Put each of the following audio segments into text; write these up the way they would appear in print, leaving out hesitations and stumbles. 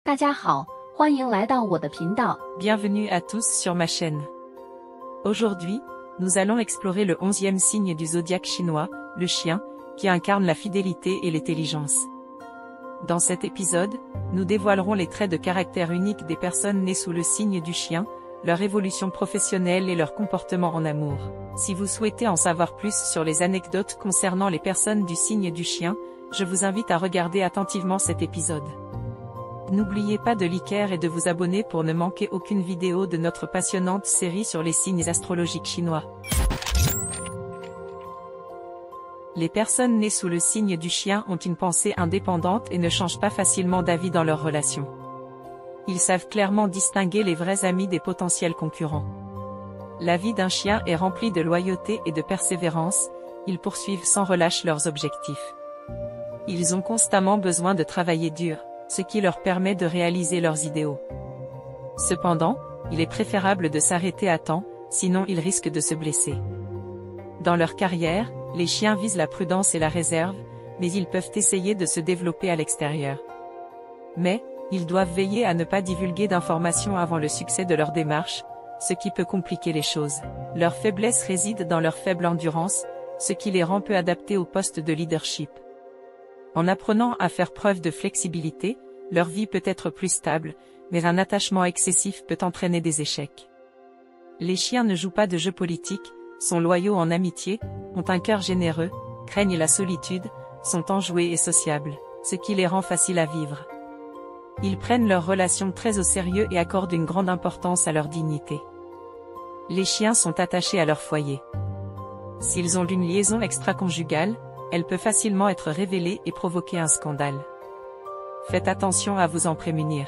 大家好，欢迎来到我的频道。Bienvenue à tous sur ma chaîne. Aujourd'hui, nous allons explorer le 11e signe du zodiaque chinois, le chien, qui incarne la fidélité et l'intelligence. Dans cet épisode, nous dévoilerons les traits de caractère uniques des personnes nées sous le signe du chien, leur évolution professionnelle et leur comportement en amour. Si vous souhaitez en savoir plus sur les anecdotes concernant les personnes du signe du chien, je vous invite à regarder attentivement cet épisode. N'oubliez pas de liker et de vous abonner pour ne manquer aucune vidéo de notre passionnante série sur les signes astrologiques chinois. Les personnes nées sous le signe du chien ont une pensée indépendante et ne changent pas facilement d'avis dans leurs relations. Ils savent clairement distinguer les vrais amis des potentiels concurrents. La vie d'un chien est remplie de loyauté et de persévérance, ils poursuivent sans relâche leurs objectifs. Ils ont constamment besoin de travailler dur, ce qui leur permet de réaliser leurs idéaux. Cependant, il est préférable de s'arrêter à temps, sinon ils risquent de se blesser. Dans leur carrière, les chiens visent la prudence et la réserve, mais ils peuvent essayer de se développer à l'extérieur. Mais, ils doivent veiller à ne pas divulguer d'informations avant le succès de leur démarche, ce qui peut compliquer les choses. Leur faiblesse réside dans leur faible endurance, ce qui les rend peu adaptés au poste de leadership. En apprenant à faire preuve de flexibilité, leur vie peut être plus stable, mais un attachement excessif peut entraîner des échecs. Les chiens ne jouent pas de jeux politiques, sont loyaux en amitié, ont un cœur généreux, craignent la solitude, sont enjoués et sociables, ce qui les rend faciles à vivre. Ils prennent leurs relations très au sérieux et accordent une grande importance à leur dignité. Les chiens sont attachés à leur foyer. S'ils ont une liaison extra-conjugale, elle peut facilement être révélée et provoquer un scandale. Faites attention à vous en prémunir.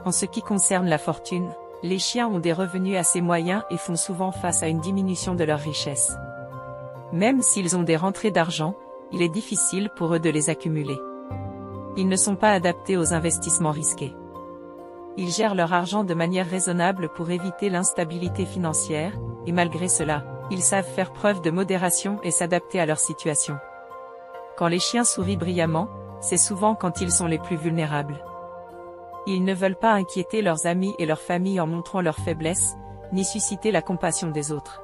En ce qui concerne la fortune, les chiens ont des revenus assez moyens et font souvent face à une diminution de leur richesse. Même s'ils ont des rentrées d'argent, il est difficile pour eux de les accumuler. Ils ne sont pas adaptés aux investissements risqués. Ils gèrent leur argent de manière raisonnable pour éviter l'instabilité financière, et malgré cela, ils savent faire preuve de modération et s'adapter à leur situation. Quand les chiens sourient brillamment, c'est souvent quand ils sont les plus vulnérables. Ils ne veulent pas inquiéter leurs amis et leur famille en montrant leurs faiblesses, ni susciter la compassion des autres.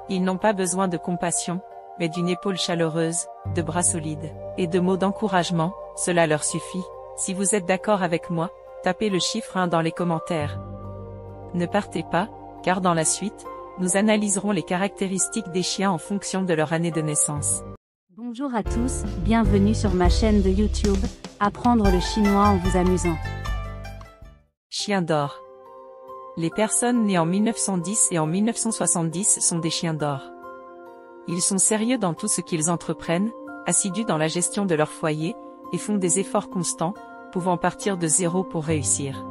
Ils n'ont pas besoin de compassion, mais d'une épaule chaleureuse, de bras solides, et de mots d'encouragement, cela leur suffit. Si vous êtes d'accord avec moi, tapez le chiffre 1 dans les commentaires. Ne partez pas, car dans la suite, nous analyserons les caractéristiques des chiens en fonction de leur année de naissance. Bonjour à tous, bienvenue sur ma chaîne de YouTube, Apprendre le chinois en vous amusant. Chien d'or. Les personnes nées en 1910 et en 1970 sont des chiens d'or. Ils sont sérieux dans tout ce qu'ils entreprennent, assidus dans la gestion de leur foyer, et font des efforts constants, pouvant partir de zéro pour réussir.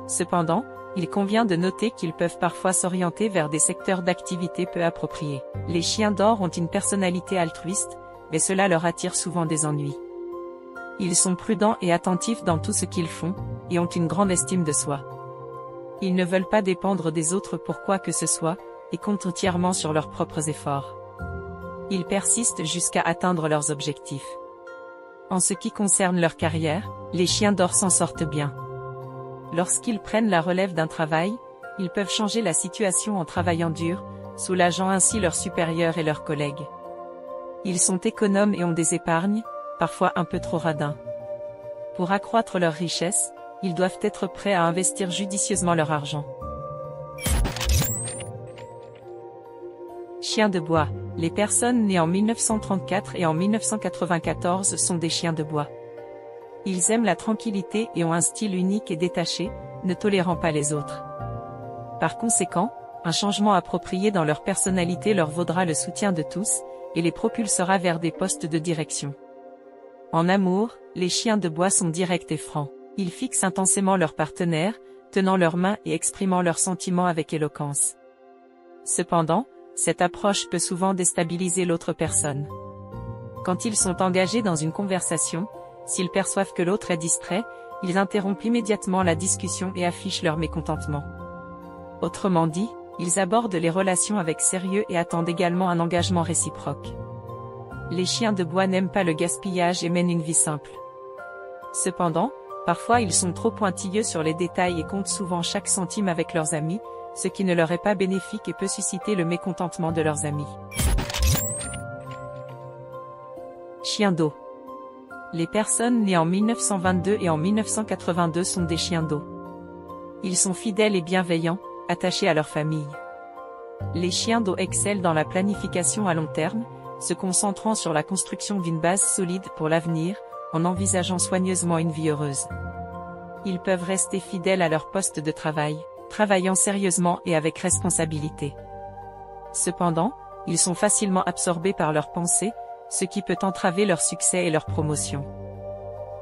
Cependant, il convient de noter qu'ils peuvent parfois s'orienter vers des secteurs d'activité peu appropriés. Les chiens d'or ont une personnalité altruiste, mais cela leur attire souvent des ennuis. Ils sont prudents et attentifs dans tout ce qu'ils font, et ont une grande estime de soi. Ils ne veulent pas dépendre des autres pour quoi que ce soit, et comptent entièrement sur leurs propres efforts. Ils persistent jusqu'à atteindre leurs objectifs. En ce qui concerne leur carrière, les chiens d'or s'en sortent bien. Lorsqu'ils prennent la relève d'un travail, ils peuvent changer la situation en travaillant dur, soulageant ainsi leurs supérieurs et leurs collègues. Ils sont économes et ont des épargnes, parfois un peu trop radins. Pour accroître leur richesse, ils doivent être prêts à investir judicieusement leur argent. Chiens de bois. Les personnes nées en 1934 et en 1994 sont des chiens de bois. Ils aiment la tranquillité et ont un style unique et détaché, ne tolérant pas les autres. Par conséquent, un changement approprié dans leur personnalité leur vaudra le soutien de tous, et les propulsera vers des postes de direction. En amour, les chiens de bois sont directs et francs. Ils fixent intensément leur partenaire, tenant leurs mains et exprimant leurs sentiments avec éloquence. Cependant, cette approche peut souvent déstabiliser l'autre personne. Quand ils sont engagés dans une conversation, s'ils perçoivent que l'autre est distrait, ils interrompent immédiatement la discussion et affichent leur mécontentement. Autrement dit, ils abordent les relations avec sérieux et attendent également un engagement réciproque. Les chiens de bois n'aiment pas le gaspillage et mènent une vie simple. Cependant, Parfois ils sont trop pointilleux sur les détails et comptent souvent chaque centime avec leurs amis, ce qui ne leur est pas bénéfique et peut susciter le mécontentement de leurs amis. Chien d'eau. Les personnes nées en 1922 et en 1982 sont des chiens d'eau. Ils sont fidèles et bienveillants, attachés à leur famille. Les chiens d'eau excellent dans la planification à long terme, se concentrant sur la construction d'une base solide pour l'avenir, en envisageant soigneusement une vie heureuse. Ils peuvent rester fidèles à leur poste de travail, travaillant sérieusement et avec responsabilité. Cependant, ils sont facilement absorbés par leurs pensées, ce qui peut entraver leur succès et leur promotion.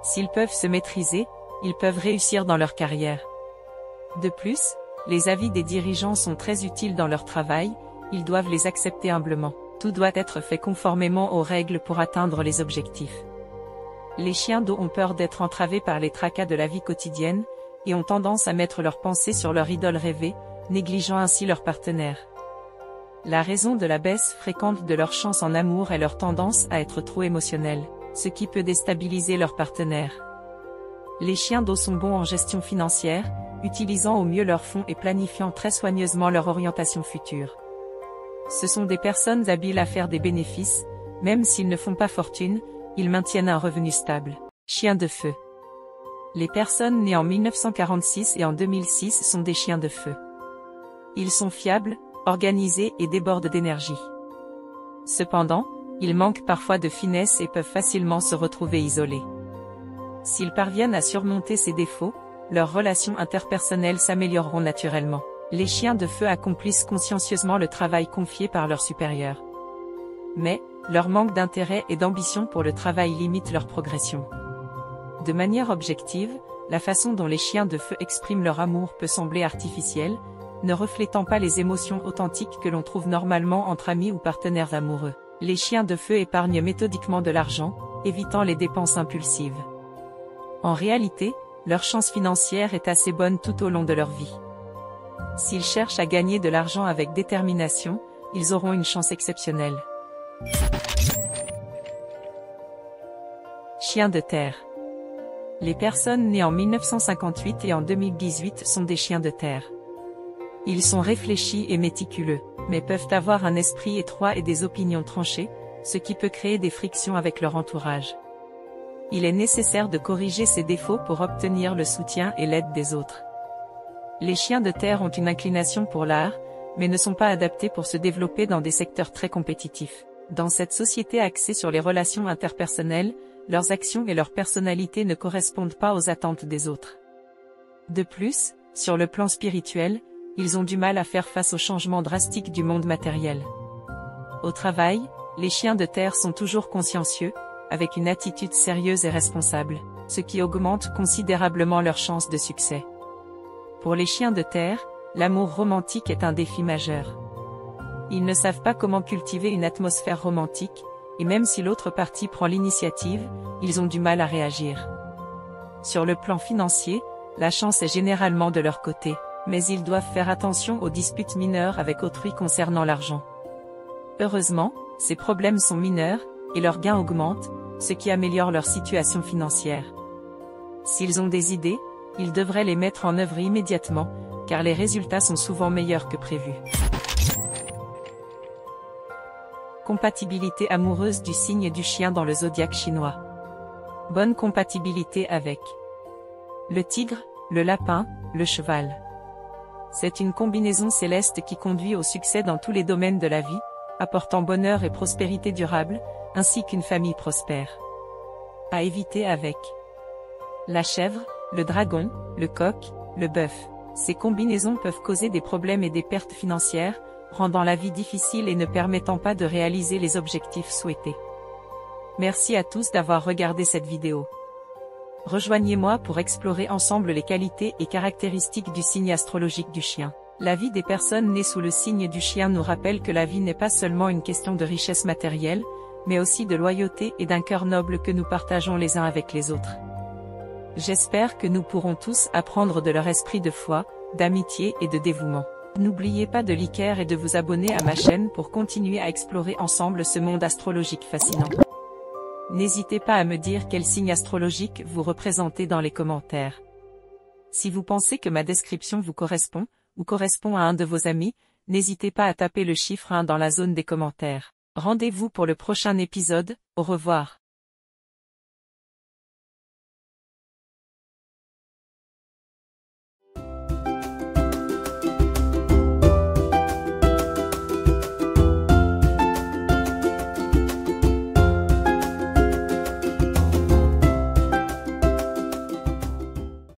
S'ils peuvent se maîtriser, ils peuvent réussir dans leur carrière. De plus, les avis des dirigeants sont très utiles dans leur travail, ils doivent les accepter humblement. Tout doit être fait conformément aux règles pour atteindre les objectifs. Les chiens d'eau ont peur d'être entravés par les tracas de la vie quotidienne, et ont tendance à mettre leurs pensées sur leur idole rêvée, négligeant ainsi leur partenaire. La raison de la baisse fréquente de leur chance en amour est leur tendance à être trop émotionnels, ce qui peut déstabiliser leur partenaire. Les chiens d'eau sont bons en gestion financière, utilisant au mieux leurs fonds et planifiant très soigneusement leur orientation future. Ce sont des personnes habiles à faire des bénéfices, même s'ils ne font pas fortune, ils maintiennent un revenu stable. Chiens de feu. Les personnes nées en 1946 et en 2006 sont des chiens de feu. Ils sont fiables, organisés et débordent d'énergie. Cependant, ils manquent parfois de finesse et peuvent facilement se retrouver isolés. S'ils parviennent à surmonter ces défauts, leurs relations interpersonnelles s'amélioreront naturellement. Les chiens de feu accomplissent consciencieusement le travail confié par leurs supérieurs. Mais, leur manque d'intérêt et d'ambition pour le travail limite leur progression. De manière objective, la façon dont les chiens de feu expriment leur amour peut sembler artificielle, ne reflétant pas les émotions authentiques que l'on trouve normalement entre amis ou partenaires amoureux. Les chiens de feu épargnent méthodiquement de l'argent, évitant les dépenses impulsives. En réalité, leur chance financière est assez bonne tout au long de leur vie. S'ils cherchent à gagner de l'argent avec détermination, ils auront une chance exceptionnelle. Chiens de terre. Les personnes nées en 1958 et en 2018 sont des chiens de terre. Ils sont réfléchis et méticuleux, mais peuvent avoir un esprit étroit et des opinions tranchées, ce qui peut créer des frictions avec leur entourage. Il est nécessaire de corriger ces défauts pour obtenir le soutien et l'aide des autres. Les chiens de terre ont une inclination pour l'art, mais ne sont pas adaptés pour se développer dans des secteurs très compétitifs. Dans cette société axée sur les relations interpersonnelles, leurs actions et leur personnalité ne correspondent pas aux attentes des autres. De plus, sur le plan spirituel, ils ont du mal à faire face aux changements drastiques du monde matériel. Au travail, les chiens de terre sont toujours consciencieux, avec une attitude sérieuse et responsable, ce qui augmente considérablement leurs chances de succès. Pour les chiens de terre, l'amour romantique est un défi majeur. Ils ne savent pas comment cultiver une atmosphère romantique, et même si l'autre partie prend l'initiative, ils ont du mal à réagir. Sur le plan financier, la chance est généralement de leur côté, mais ils doivent faire attention aux disputes mineures avec autrui concernant l'argent. Heureusement, ces problèmes sont mineurs, et leurs gains augmentent, ce qui améliore leur situation financière. S'ils ont des idées, ils devraient les mettre en œuvre immédiatement, car les résultats sont souvent meilleurs que prévu. Compatibilité amoureuse du signe du chien dans le zodiaque chinois. Bonne compatibilité avec le tigre, le lapin, le cheval. C'est une combinaison céleste qui conduit au succès dans tous les domaines de la vie, apportant bonheur et prospérité durable, ainsi qu'une famille prospère. À éviter avec la chèvre, le dragon, le coq, le bœuf. Ces combinaisons peuvent causer des problèmes et des pertes financières, rendant la vie difficile et ne permettant pas de réaliser les objectifs souhaités. Merci à tous d'avoir regardé cette vidéo. Rejoignez-moi pour explorer ensemble les qualités et caractéristiques du signe astrologique du chien. La vie des personnes nées sous le signe du chien nous rappelle que la vie n'est pas seulement une question de richesse matérielle, mais aussi de loyauté et d'un cœur noble que nous partageons les uns avec les autres. J'espère que nous pourrons tous apprendre de leur esprit de foi, d'amitié et de dévouement. N'oubliez pas de liker et de vous abonner à ma chaîne pour continuer à explorer ensemble ce monde astrologique fascinant. N'hésitez pas à me dire quel signe astrologique vous représentez dans les commentaires. Si vous pensez que ma description vous correspond, ou correspond à un de vos amis, n'hésitez pas à taper le chiffre 1 dans la zone des commentaires. Rendez-vous pour le prochain épisode, au revoir.